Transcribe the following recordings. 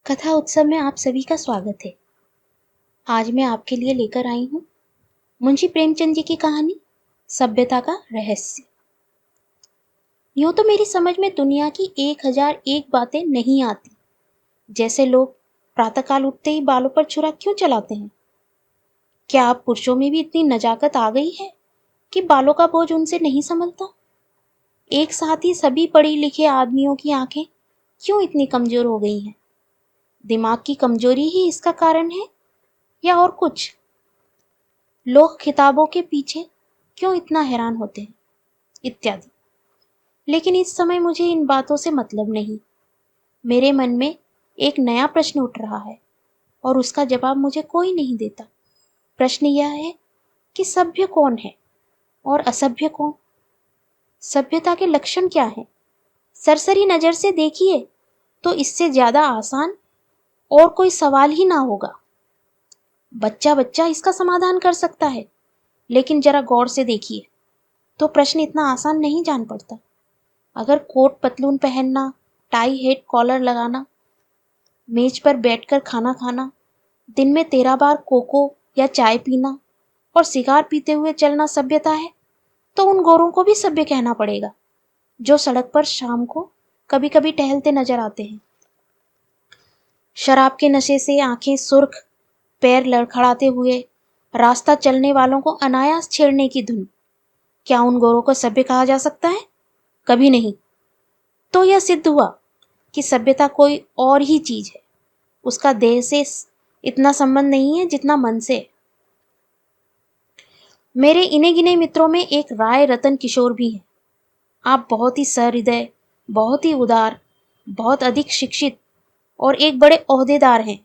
कथा उत्सव में आप सभी का स्वागत है। आज मैं आपके लिए लेकर आई हूँ मुंशी प्रेमचंद जी की कहानी सभ्यता का रहस्य। यूं तो मेरी समझ में दुनिया की 1001 बातें नहीं आती। जैसे लोग प्रातःकाल उठते ही बालों पर छुरा क्यों चलाते हैं? क्या आप पुरुषों में भी इतनी नजाकत आ गई है कि बालों का बोझ उनसे नहीं संभलता? एक साथ ही सभी पढ़े लिखे आदमियों की आंखें क्यों इतनी कमजोर हो गई हैं? दिमाग की कमजोरी ही इसका कारण है या और कुछ? लोग किताबों के पीछे क्यों इतना हैरान होते हैं, इत्यादि। लेकिन इस समय मुझे इन बातों से मतलब नहीं। मेरे मन में एक नया प्रश्न उठ रहा है और उसका जवाब मुझे कोई नहीं देता। प्रश्न यह है कि सभ्य कौन है और असभ्य कौन? सभ्यता के लक्षण क्या हैं? सरसरी नजर से देखिए तो इससे ज्यादा आसान और कोई सवाल ही ना होगा। बच्चा बच्चा इसका समाधान कर सकता है, लेकिन जरा गौर से देखिए तो प्रश्न इतना आसान नहीं जान पड़ता। अगर कोट पतलून पहनना, टाई हेड कॉलर लगाना, मेज पर बैठकर खाना खाना, दिन में 13 बार कोको या चाय पीना और सिगार पीते हुए चलना सभ्यता है, तो उन गोरों को भी सभ्य कहना पड़ेगा जो सड़क पर शाम को कभी कभी टहलते नजर आते हैं। शराब के नशे से आंखें सुर्ख, पैर लड़खड़ाते हुए रास्ता चलने वालों को अनायास छेड़ने की धुन, क्या उन गोरों को सभ्य कहा जा सकता है? कभी नहीं। तो यह सिद्ध हुआ कि सभ्यता कोई और ही चीज है। उसका देह से इतना संबंध नहीं है जितना मन से। मेरे इने गिने मित्रों में एक राय रतन किशोर भी है। आप बहुत ही सहृदय, बहुत ही उदार, बहुत अधिक शिक्षित और एक बड़े ओहदेदार हैं।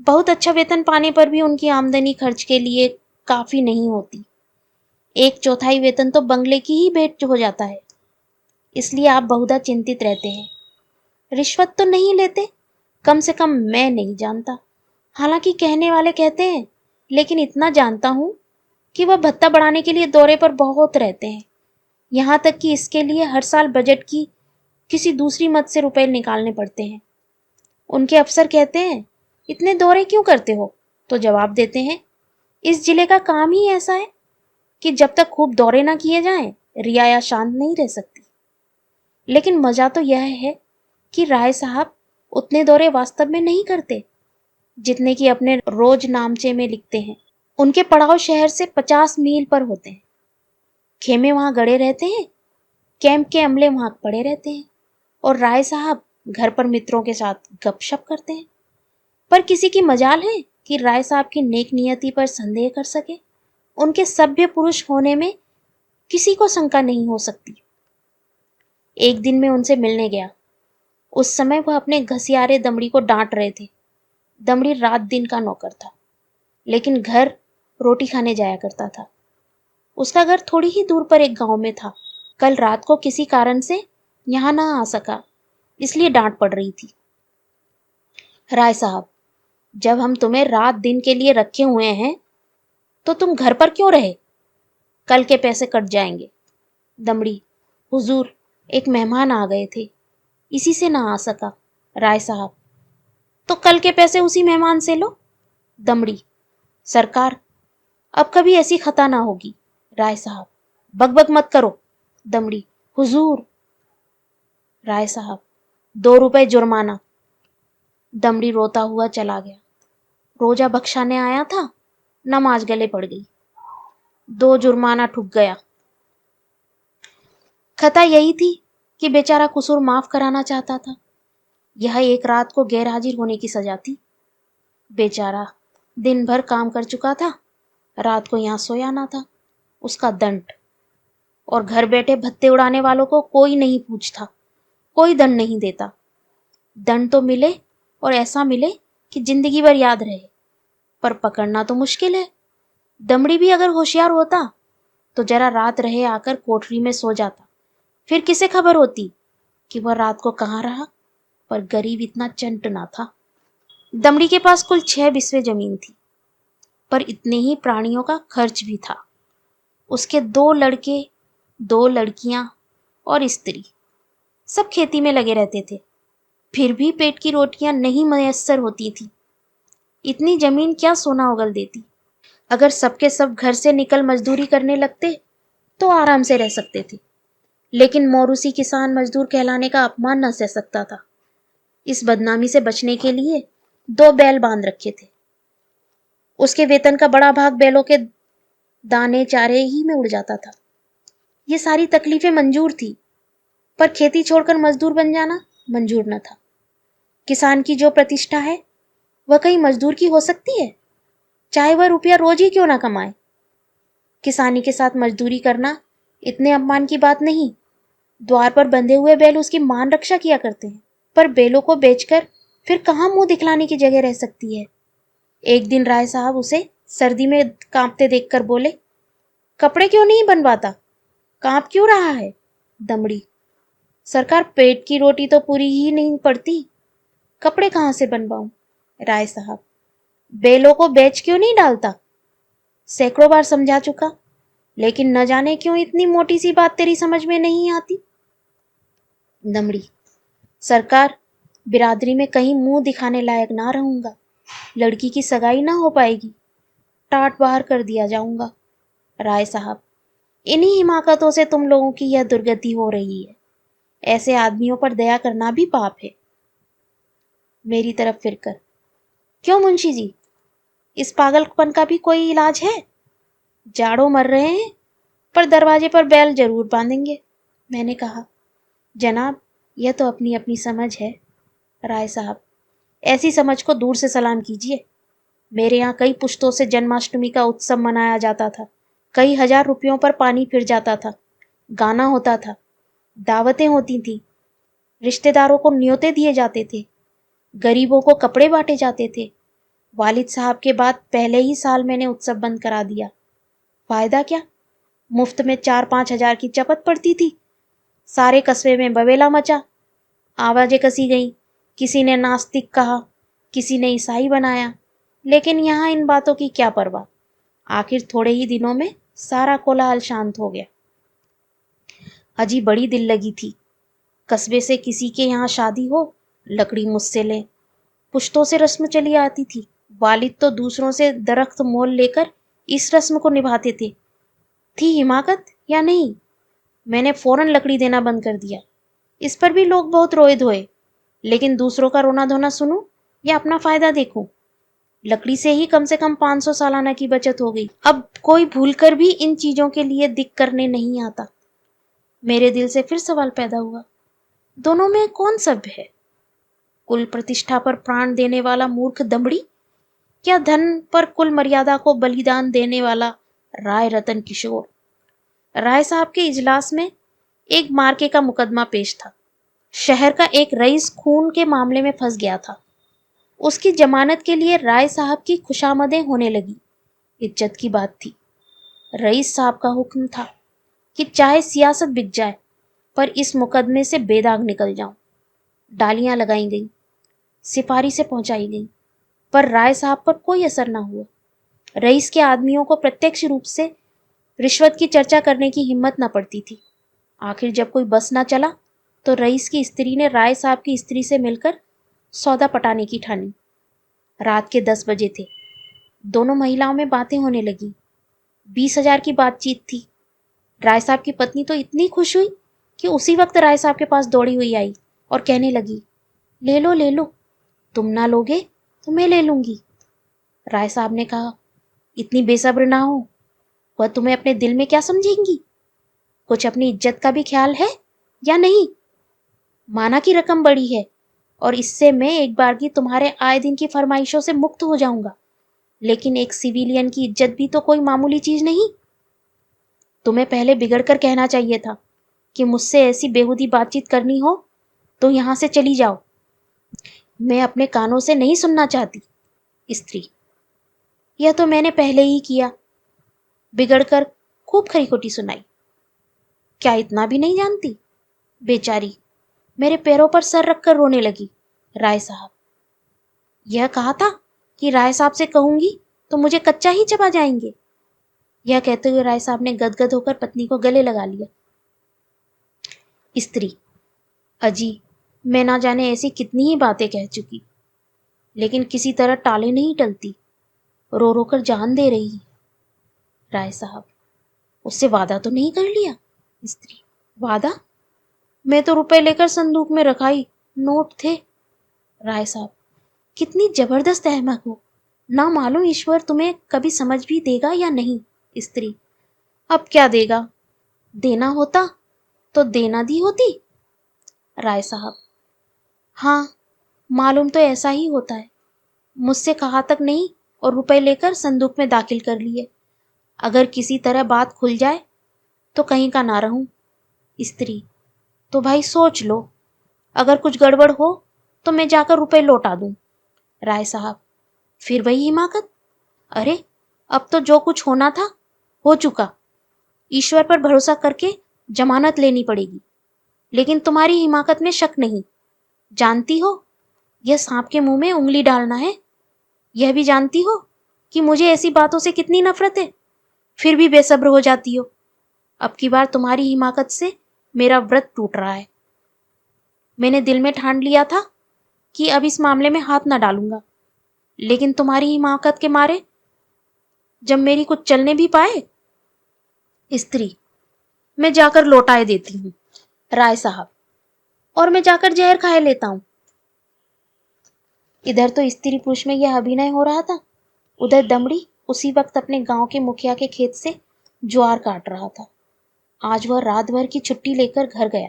बहुत अच्छा वेतन पाने पर भी उनकी आमदनी खर्च के लिए काफी नहीं होती। 1/4 वेतन तो बंगले की ही भेंट हो जाता है। इसलिए आप बहुधा चिंतित रहते हैं। रिश्वत तो नहीं लेते? कम से कम मैं नहीं जानता। हालांकि कहने वाले कहते हैं, लेकिन इतना जानता हूं कि वह भत्ता बढ़ाने के लिए दौरे पर बहुत रहते हैं। यहां तक कि इसके लिए हर साल बजट की किसी दूसरी मद से रुपए निकालने पड़ते हैं। उनके अफसर कहते हैं, इतने दौरे क्यों करते हो? तो जवाब देते हैं, इस जिले का काम ही ऐसा है कि जब तक खूब दौरे ना किए जाएं, रियाया शांत नहीं रह सकती। लेकिन मजा तो यह है कि राय साहब उतने दौरे वास्तव में नहीं करते जितने कि अपने रोज नामचे में लिखते हैं। उनके पड़ाव शहर से 50 मील पर होते हैं। खेमे वहां गड़े रहते हैं, कैंप के अमले वहां पड़े रहते हैं और राय साहब घर पर मित्रों के साथ गपशप करते हैं। पर किसी की मजाल है कि राय साहब की नेक नियति पर संदेह कर सके? उनके सभ्य पुरुष होने में किसी को शंका नहीं हो सकती। एक दिन मैं उनसे मिलने गया। उस समय वह अपने घसियारे दमड़ी को डांट रहे थे। दमड़ी रात दिन का नौकर था, लेकिन घर रोटी खाने जाया करता था। उसका घर थोड़ी ही दूर पर एक गांव में था। कल रात को किसी कारण से यहां ना आ सका, इसलिए डांट पड़ रही थी। राय साहब, जब हम तुम्हें रात दिन के लिए रखे हुए हैं तो तुम घर पर क्यों रहे? कल के पैसे कट जाएंगे। दमड़ी, हुजूर, एक मेहमान आ गए थे, इसी से ना आ सका। राय साहब, तो कल के पैसे उसी मेहमान से लो। दमड़ी, सरकार, अब कभी ऐसी खता ना होगी। राय साहब, बकबक मत करो। दमड़ी, हुजूर। राय साहब, 2 रुपए जुर्माना। दमड़ी रोता हुआ चला गया। रोजा बख्शाने आया था, नमाज गले पड़ गई। 2 जुर्माना ठुक गया। खता यही थी कि बेचारा कसूर माफ कराना चाहता था। यह एक रात को गैर हाजिर होने की सजा थी। बेचारा दिन भर काम कर चुका था, रात को यहां सोया ना था। उसका दंड। और घर बैठे भत्ते उड़ाने वालों को कोई नहीं पूछता, कोई दंड नहीं देता। दंड तो मिले और ऐसा मिले कि जिंदगी भर याद रहे, पर पकड़ना तो मुश्किल है। दमड़ी भी अगर होशियार होता तो जरा रात रहे आकर कोठरी में सो जाता। फिर किसे खबर होती कि वह रात को कहाँ रहा? पर गरीब इतना चंट ना था। दमड़ी के पास कुल 6 बिस्वे जमीन थी, पर इतने ही प्राणियों का खर्च भी था। उसके 2 लड़के, 2 लड़कियां और स्त्री, सब खेती में लगे रहते थे। फिर भी पेट की रोटियां नहीं मयस्सर होती थी। इतनी जमीन क्या सोना उगल देती। अगर सबके सब घर से निकल मजदूरी करने लगते तो आराम से रह सकते थे, लेकिन मोरूसी किसान मजदूर कहलाने का अपमान न सह सकता था। इस बदनामी से बचने के लिए 2 बैल बांध रखे थे। उसके वेतन का बड़ा भाग बैलों के दाने चारे ही में उड़ जाता था। ये सारी तकलीफें मंजूर थी, पर खेती छोड़कर मजदूर बन जाना मंजूर न था। किसान की जो प्रतिष्ठा है वह कहीं मजदूर की हो सकती है, चाहे वह रुपया रोज ही क्यों ना कमाए। किसानी के साथ मजदूरी करना इतने अपमान की बात नहीं। द्वार पर बंधे हुए बैल उसकी मान रक्षा किया करते हैं, पर बैलों को बेचकर फिर कहाँ मुंह दिखलाने की जगह रह सकती है। एक दिन राय साहब उसे सर्दी में कांपते देखकर बोले, कपड़े क्यों नहीं बनवाता, कांप क्यों रहा है? दमड़ी, सरकार पेट की रोटी तो पूरी ही नहीं पड़ती, कपड़े कहाँ से बनवाऊं? राय साहब, बैलों को बेच क्यों नहीं डालता? सैकड़ों बार समझा चुका, लेकिन न जाने क्यों इतनी मोटी सी बात तेरी समझ में नहीं आती। दमड़ी, सरकार, बिरादरी में कहीं मुंह दिखाने लायक ना रहूंगा, लड़की की सगाई ना हो पाएगी, टाट बाहर कर दिया जाऊंगा। राय साहब, इन्हीं हिमाकतों से तुम लोगों की यह दुर्गति हो रही है। ऐसे आदमियों पर दया करना भी पाप है। मेरी तरफ फिरकर, क्यों मुंशी जी, इस पागलपन का भी कोई इलाज है? जाड़ों मर रहे हैं, पर दरवाजे पर बैल जरूर बांधेंगे। मैंने कहा, जनाब, यह तो अपनी अपनी समझ है। राय साहब, ऐसी समझ को दूर से सलाम कीजिए। मेरे यहाँ कई पुश्तों से जन्माष्टमी का उत्सव मनाया जाता था। कई हजार रुपयों पर पानी फिर जाता था, गाना होता था, दावतें होती थी, रिश्तेदारों को न्योते दिए जाते थे, गरीबों को कपड़े बांटे जाते थे। वालिद साहब के बाद पहले ही साल मैंने उत्सव बंद करा दिया। फायदा क्या? मुफ्त में 4-5 हजार की चपत पड़ती थी। सारे कस्बे में बवेला मचा, आवाजें कसी गईं। किसी ने नास्तिक कहा, किसी ने ईसाई बनाया, लेकिन यहाँ इन बातों की क्या परवाह। आखिर थोड़े ही दिनों में सारा कोलाहल शांत हो गया। अजी बड़ी दिल लगी थी। कस्बे से किसी के यहाँ शादी हो, लकड़ी मुझसे लें। पुश्तों से रस्म चली आती थी। वालिद तो दूसरों से दरख्त मोल लेकर इस रस्म को निभाते थे। थी हिमाकत या नहीं? मैंने फौरन लकड़ी देना बंद कर दिया। इस पर भी लोग बहुत रोए धोए, लेकिन दूसरों का रोना धोना सुनूं या अपना फायदा देखूं? लकड़ी से ही कम से कम 500 सालाना की बचत हो गई। अब कोई भूलकर भी इन चीजों के लिए दिक करने नहीं आता। मेरे दिल से फिर सवाल पैदा हुआ, दोनों में कौन सभ्य है? कुल प्रतिष्ठा पर प्राण देने वाला मूर्ख दमड़ी, क्या धन पर कुल मर्यादा को बलिदान देने वाला राय रतन किशोर? राय साहब के इजलास में एक मार्के का मुकदमा पेश था। शहर का एक रईस खून के मामले में फंस गया था। उसकी जमानत के लिए राय साहब की खुशामदें होने लगी। इज्जत की बात थी। रईस साहब का हुक्म था कि चाहे सियासत बिक जाए, पर इस मुकदमे से बेदाग निकल जाऊं। डालियां लगाई गईं, सिफारी से पहुंचाई गई, पर राय साहब पर कोई असर ना हुआ। रईस के आदमियों को प्रत्यक्ष रूप से रिश्वत की चर्चा करने की हिम्मत न पड़ती थी। आखिर जब कोई बस ना चला, तो रईस की स्त्री ने राय साहब की स्त्री से मिलकर सौदा पटाने की ठानी। रात के 10 बजे थे। दोनों महिलाओं में बातें होने लगी। 20,000 की बातचीत थी। राय साहब की पत्नी तो इतनी खुश हुई कि उसी वक्त राय साहब के पास दौड़ी हुई आई और कहने लगी, ले लो ले लो, तुम ना लोगे तो मैं ले लूंगी। राय साहब ने कहा, इतनी बेसब्र ना हो, वह तुम्हें अपने दिल में क्या समझेंगी? कुछ अपनी इज्जत का भी ख्याल है या नहीं? माना की रकम बड़ी है, और इससे मैं एक बार की तुम्हारे आए दिन की फरमाइशों से मुक्त हो जाऊंगा, लेकिन एक सिविलियन की इज्जत भी तो कोई मामूली चीज नहीं। तुम्हें पहले बिगड़ कर कहना चाहिए था कि मुझसे ऐसी बेहूदी बातचीत करनी हो तो यहां से चली जाओ। मैं अपने कानों से नहीं सुनना चाहती। स्त्री, यह तो मैंने पहले ही किया। बिगड़कर खूब खरी खोटी सुनाई। क्या इतना भी नहीं जानती? बेचारी मेरे पैरों पर सर रखकर रोने लगी। राय साहब, यह कहा था कि राय साहब से कहूंगी तो मुझे कच्चा ही चबा जाएंगे। यह कहते हुए राय साहब ने गदगद होकर पत्नी को गले लगा लिया। स्त्री, अजी, मैं ना जाने ऐसी कितनी ही बातें कह चुकी, लेकिन किसी तरह टाले नहीं टलती, रो रो कर जान दे रही। राय साहब, उससे वादा तो नहीं कर लिया? स्त्री, वादा? मैं तो रुपए लेकर संदूक में रखाई, नोट थे। राय साहब, कितनी जबरदस्त अहमक हो, ना मालूम ईश्वर तुम्हें कभी समझ भी देगा या नहीं। स्त्री, अब क्या देगा, देना होता तो देना दी होती। राय साहब, हाँ, मालूम तो ऐसा ही होता है। मुझसे कहा तक नहीं और रुपए लेकर संदूक में दाखिल कर लिए। अगर किसी तरह बात खुल जाए तो कहीं का ना रहूं। स्त्री, तो भाई सोच लो, अगर कुछ गड़बड़ हो तो मैं जाकर रुपए लौटा दूं। राय साहब, फिर वही हिमाकत? अरे, अब तो जो कुछ होना था हो चुका। ईश्वर पर भरोसा करके जमानत लेनी पड़ेगी, लेकिन तुम्हारी हिमाकत में शक नहीं। जानती हो, यह सांप के मुंह में उंगली डालना है। यह भी जानती हो कि मुझे ऐसी बातों से कितनी नफरत है, फिर भी बेसब्र हो जाती हो। अब की बार तुम्हारी हिमाकत से मेरा व्रत टूट रहा है। मैंने दिल में ठान लिया था कि अब इस मामले में हाथ न डालूंगा, लेकिन तुम्हारी हिमाकत के मारे जब मेरी कुछ चलने भी पाए। स्त्री, मैं जाकर लौटाए देती हूँ। राय साहब, और मैं जाकर जहर खाए लेता हूँ। इधर तो स्त्री पुरुष में यह अभिनय हो रहा था, उधर दमड़ी उसी वक्त अपने गांव के मुखिया के खेत से ज्वार काट रहा था। आज वह रात भर की छुट्टी लेकर घर गया।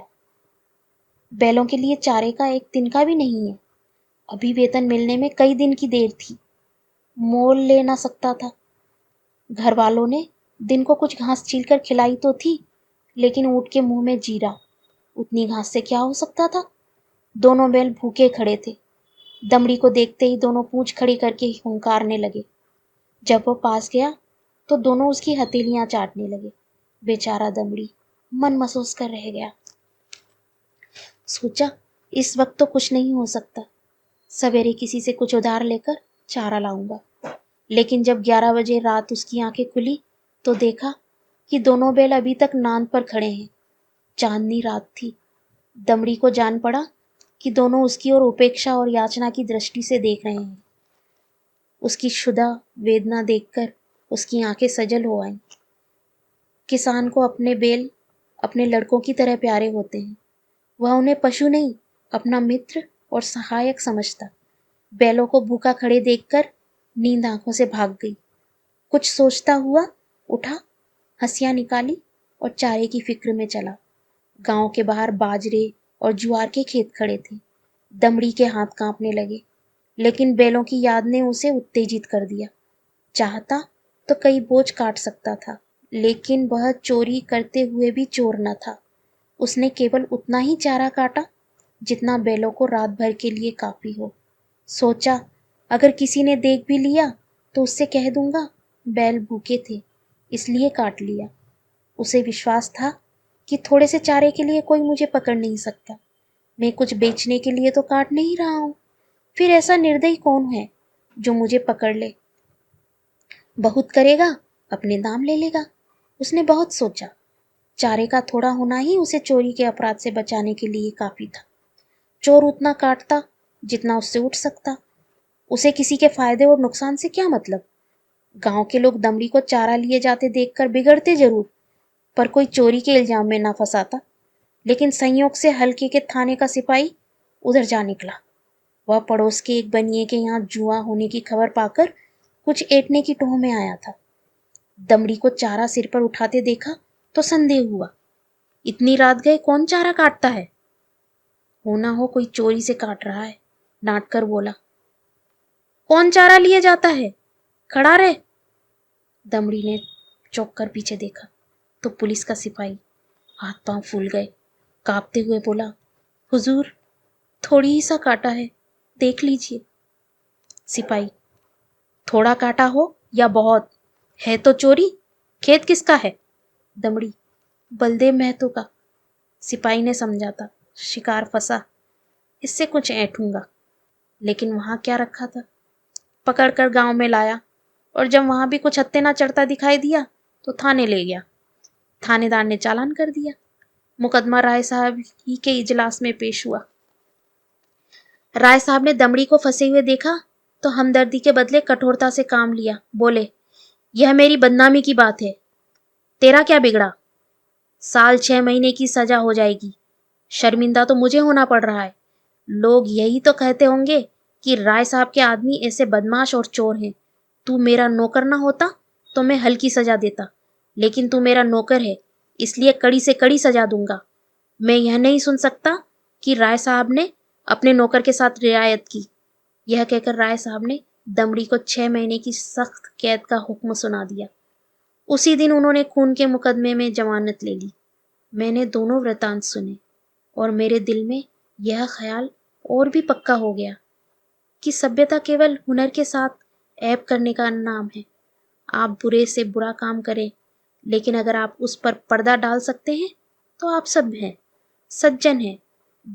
बैलों के लिए चारे का एक तिनका भी नहीं है। अभी वेतन मिलने में कई दिन की देर थी, मोल ले ना सकता था। घर वालों ने दिन को कुछ घास छीलकर खिलाई तो थी, लेकिन ऊँट के मुंह में जीरा, उतनी घास से क्या हो सकता था। दोनों बैल भूखे खड़े थे। दमड़ी को देखते ही दोनों पूंछ खड़ी करके हुंकारने लगे। जब वो पास गया तो दोनों उसकी हथेलियां चाटने लगे। बेचारा दमड़ी मन महसूस कर रह गया। सोचा, इस वक्त तो कुछ नहीं हो सकता, सवेरे किसी से कुछ उधार लेकर चारा लाऊंगा। लेकिन जब 11 बजे रात उसकी आंखें खुली तो देखा कि दोनों बैल अभी तक नांद पर खड़े हैं। चांदनी रात थी। दमड़ी को जान पड़ा कि दोनों उसकी ओर उपेक्षा और याचना की दृष्टि से देख रहे हैं। उसकी क्षुधा वेदना देखकर उसकी आंखें सजल हो आईं। किसान को अपने बैल अपने लड़कों की तरह प्यारे होते हैं। वह उन्हें पशु नहीं, अपना मित्र और सहायक समझता। बैलों को भूखा खड़े देखकर नींद आंखों से भाग गई। कुछ सोचता हुआ उठा, हंसियां निकाली और चारे की फिक्र में चला। गांव के बाहर बाजरे और ज्वार के खेत खड़े थे। दमड़ी के हाथ कांपने लगे, लेकिन बैलों की याद ने उसे उत्तेजित कर दिया। चाहता तो कई बोझ काट सकता था, लेकिन वह चोरी करते हुए भी चोर न था। उसने केवल उतना ही चारा काटा जितना बैलों को रात भर के लिए काफी हो। सोचा, अगर किसी ने देख भी लिया तो उससे कह दूंगा बैल भूखे थे इसलिए काट लिया। उसे विश्वास था कि थोड़े से चारे के लिए कोई मुझे पकड़ नहीं सकता। मैं कुछ बेचने के लिए तो काट नहीं रहा हूं, फिर ऐसा निर्दयी कौन है जो मुझे पकड़ ले। बहुत करेगा, अपने दाम ले लेगा। उसने बहुत सोचा। चारे का थोड़ा होना ही उसे चोरी के अपराध से बचाने के लिए काफी था। चोर उतना काटता जितना उससे उठ सकता। उसे किसी के फायदे और नुकसान से क्या मतलब। गांव के लोग दमड़ी को चारा लिए जाते देखकर बिगड़ते जरूर, पर कोई चोरी के इल्जाम में ना फंसाता। लेकिन संयोग से हल्के के थाने का सिपाही उधर जा निकला। वह पड़ोस के एक बनिए के यहाँ जुआ होने की खबर पाकर कुछ ऐंठने की टोह में आया था। दमड़ी को चारा सिर पर उठाते देखा तो संदेह हुआ। इतनी रात गए कौन चारा काटता है? होना हो कोई चोरी से काट रहा है। डांट कर बोला, कौन चारा लिए जाता है, खड़ा रहे। दमड़ी ने चौंक कर पीछे देखा तो पुलिस का सिपाही। हाथ पांव फूल गए। कांपते हुए बोला, हुजूर, थोड़ी ही सा काटा है, देख लीजिए। सिपाही, थोड़ा काटा हो या बहुत, है तो चोरी। खेत किसका है? दमड़ी, बलदेव महतो का। सिपाही ने समझा था शिकार फंसा, इससे कुछ ऐंठूंगा। लेकिन वहां क्या रखा था? पकड़कर गांव में लाया और जब वहां भी कुछ हत्ते ना चढ़ता दिखाई दिया तो थाने ले गया। थानेदार ने चालान कर दिया। मुकदमा राय साहब ही के इजलास में पेश हुआ। राय साहब ने दमड़ी को फंसे हुए देखा तो हमदर्दी के बदले कठोरता से काम लिया। बोले, यह मेरी बदनामी की बात है, तेरा क्या बिगड़ा? साल 6 महीने की सजा हो जाएगी। शर्मिंदा तो मुझे होना पड़ रहा है। लोग यही तो कहते होंगे कि राय साहब के आदमी ऐसे बदमाश और चोर हैं। तू मेरा नौकर ना होता तो मैं हल्की सजा देता, लेकिन तू मेरा नौकर है, इसलिए कड़ी से कड़ी सजा दूंगा। मैं यह नहीं सुन सकता कि राय साहब ने अपने नौकर के साथ रियायत की। यह कहकर राय साहब ने दमड़ी को 6 महीने की सख्त कैद का हुक्म सुना दिया। उसी दिन उन्होंने खून के मुकदमे में जमानत ले ली। मैंने दोनों वृतांत सुने और मेरे दिल में यह ख्याल और भी पक्का हो गया कि सभ्यता केवल हुनर के साथ ऐब करने का नाम है। आप बुरे से बुरा काम करें, लेकिन अगर आप उस पर पर्दा डाल सकते हैं तो आप सभ्य हैं, सज्जन हैं,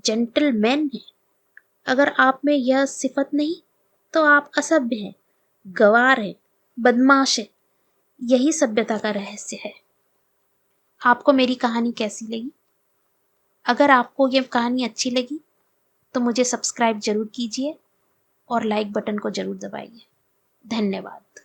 जेंटलमैन हैं। अगर आप में यह सिफत नहीं तो आप असभ्य हैं, गवार हैं, बदमाश हैं। यही सभ्यता का रहस्य है। आपको मेरी कहानी कैसी लगी? अगर आपको ये कहानी अच्छी लगी तो मुझे सब्सक्राइब जरूर कीजिए और लाइक बटन को जरूर दबाइए। धन्यवाद।